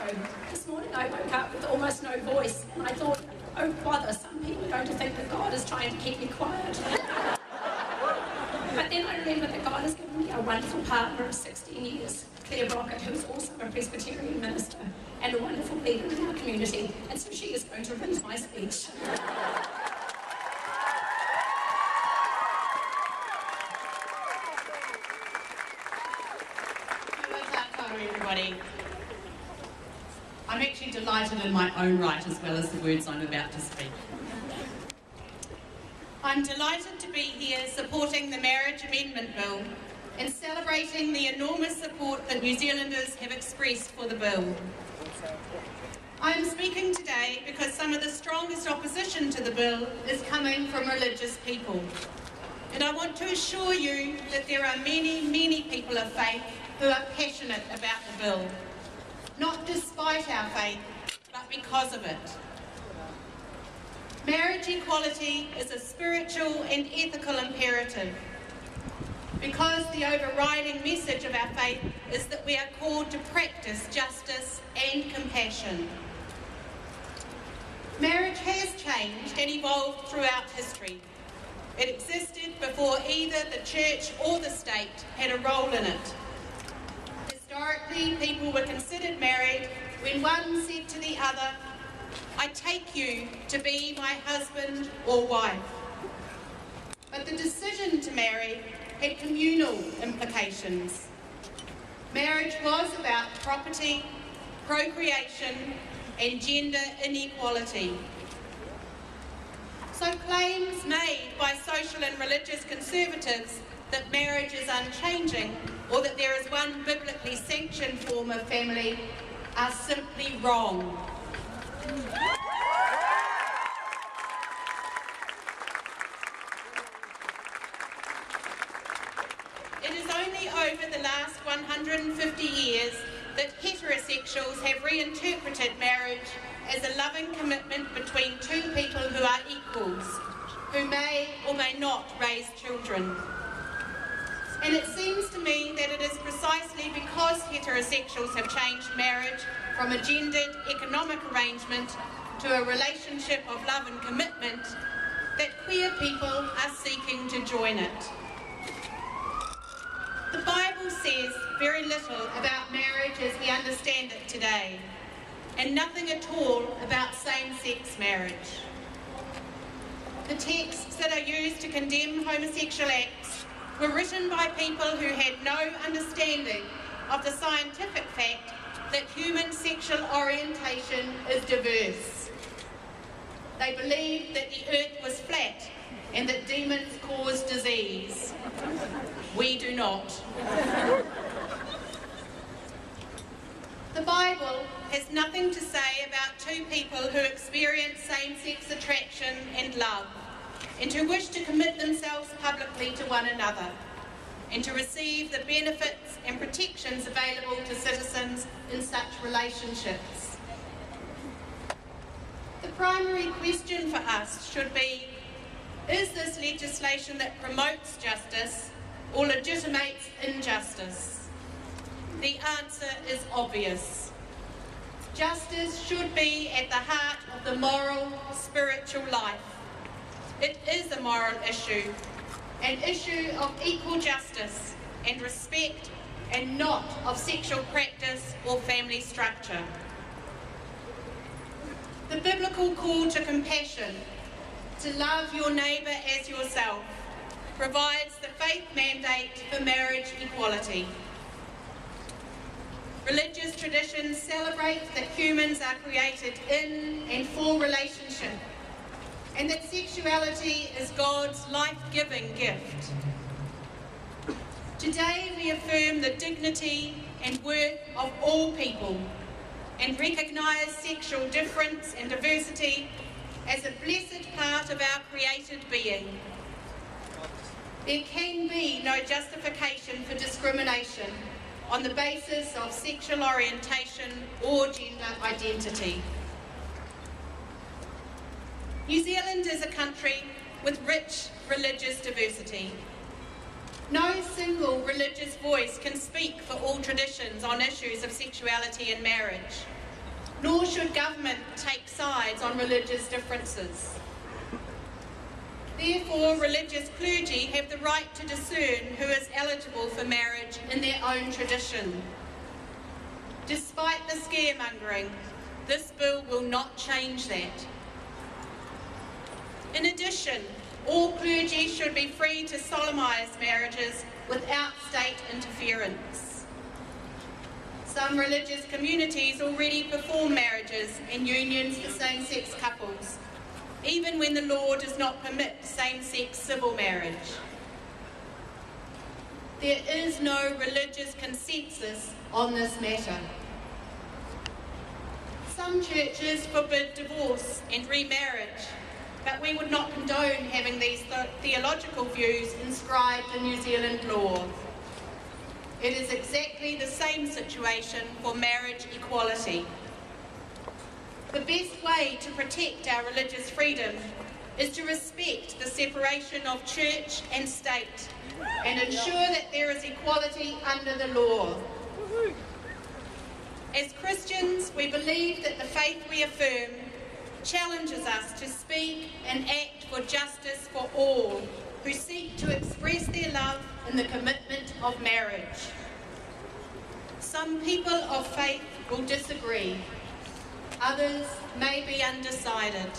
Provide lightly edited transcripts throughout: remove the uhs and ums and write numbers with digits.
ago. This morning I woke up with almost no voice, and I thought, oh bother, some people are going to think that God is trying to keep me quiet. But then I remember that God has given me a wonderful partner of 16 years, Claire Brockett, who is also a Presbyterian minister and a wonderful leader in our community, and so she is going to read my speech. Everybody. I'm actually delighted in my own right as well as the words I'm about to speak. I'm delighted to be here supporting the Marriage Amendment Bill and celebrating the enormous support that New Zealanders have expressed for the bill. I'm speaking today because some of the strongest opposition to the bill is coming from religious people. And I want to assure you that there are many, many people of faith who are passionate about the bill, not despite our faith, but because of it. Marriage equality is a spiritual and ethical imperative, because the overriding message of our faith is that we are called to practice justice and compassion. Marriage has changed and evolved throughout history. It existed before either the church or the state had a role in it. Historically, people were considered married when one said to the other, I take you to be my husband or wife. But the decision to marry had communal implications. Marriage was about property, procreation, and gender inequality. So claims made by social and religious conservatives that marriage is unchanging or that there is one biblically sanctioned form of family are simply wrong. It is only over the last 150 years that heterosexuals have reinterpreted marriage as a loving commitment between two people who are equals, who may or may not raise children. And it seems to me that it is precisely because heterosexuals have changed marriage from a gendered economic arrangement to a relationship of love and commitment that queer people are seeking to join it. The Bible says very little about marriage as we understand it today, and nothing at all about same-sex marriage. The texts that are used to condemn homosexual acts were written by people who had no understanding of the scientific fact that human sexual orientation is diverse. They believed that the earth was flat and that demons cause disease. We do not. The Bible has nothing to say about two people who experience same-sex attraction and love, and who wish to commit themselves publicly to one another, and to receive the benefits and protections available to citizens in such relationships. The primary question for us should be, is this legislation that promotes justice or legitimates injustice? The answer is obvious. Justice should be at the heart of the moral, spiritual life. It is a moral issue, an issue of equal justice and respect, and not of sexual practice or family structure. The biblical call to compassion, to love your neighbour as yourself, provides the faith mandate for marriage equality. Religious traditions celebrate that humans are created in and for relationship, and that sexuality is God's life-giving gift. Today we affirm the dignity and worth of all people and recognise sexual difference and diversity as a blessed part of our created being. There can be no justification for discrimination on the basis of sexual orientation or gender identity. New Zealand is a country with rich religious diversity. No single religious voice can speak for all traditions on issues of sexuality and marriage. nor should government take sides on religious differences. Therefore, religious clergy have the right to discern who is eligible for marriage in their own tradition. Despite the scaremongering, this bill will not change that. In addition, all clergy should be free to solemnise marriages without state interference. Some religious communities already perform marriages and unions for same-sex couples, even when the law does not permit same-sex civil marriage. There is no religious consensus on this matter. Some churches forbid divorce and remarriage, but we would not condone having these theological views inscribed in New Zealand law. It is exactly the same situation for marriage equality. The best way to protect our religious freedom is to respect the separation of church and state and ensure that there is equality under the law. As Christians, we believe that the faith we affirm challenges us to speak and act for justice for all who seek to express their love in the commitment of marriage. Some people of faith will disagree. Others may be undecided.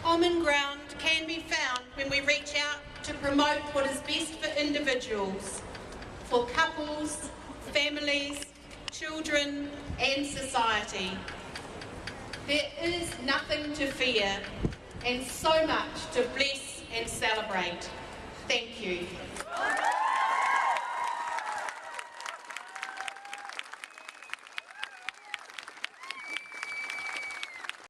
Common ground can be found when we reach out to promote what is best for individuals, for couples, families, children, and society. There is nothing to fear and so much to bless and celebrate. Thank you.